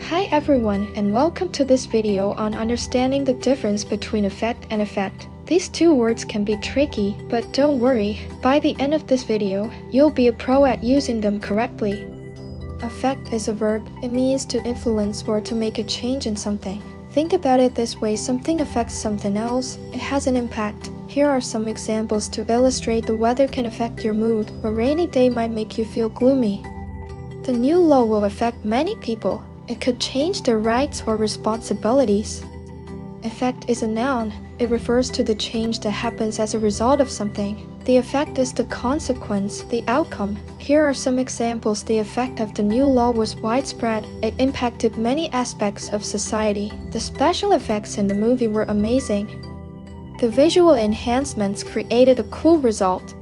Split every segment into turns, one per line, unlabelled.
Hi everyone, and welcome to this video on understanding the difference between effect and effect. These two words can be tricky, but don't worry, by the end of this video, you'll be a pro at using them correctly. Affect is a verb. It means to influence or to make a change in something. Think about it this way: something affects something else, it has an impact. Here are some examples to illustrate the weather can affect your mood. A rainy day might make you feel gloomy. The new law will affect many people. It could change their rights or responsibilities. Effect is a noun. It refers to the change that happens as a result of something. The effect is the consequence, the outcome. Here are some examples. The effect of the new law was widespread. It impacted many aspects of society. The special effects in the movie were amazing. The visual enhancements created a cool result.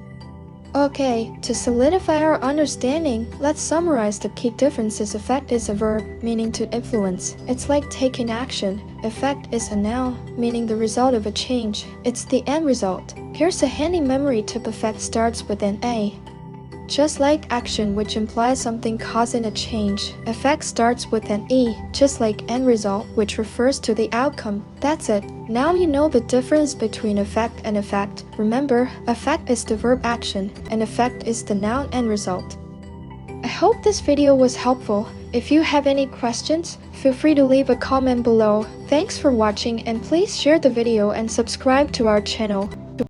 Okay, to solidify our understanding, let's summarize the key differences. Effect is a verb, meaning to influence. It's like taking action. Effect is a noun, meaning the result of a change. It's the end result. Here's a handy memory tip: effect starts with an A. Just like action, which implies something causing a change, effect starts with an E, just like end result, which refers to the outcome. That's it. Now you know the difference between effect and effect. Remember, effect is the verb action, and effect is the noun end result. I hope this video was helpful. If you have any questions, feel free to leave a comment below. Thanks for watching, and please share the video and subscribe to our channel.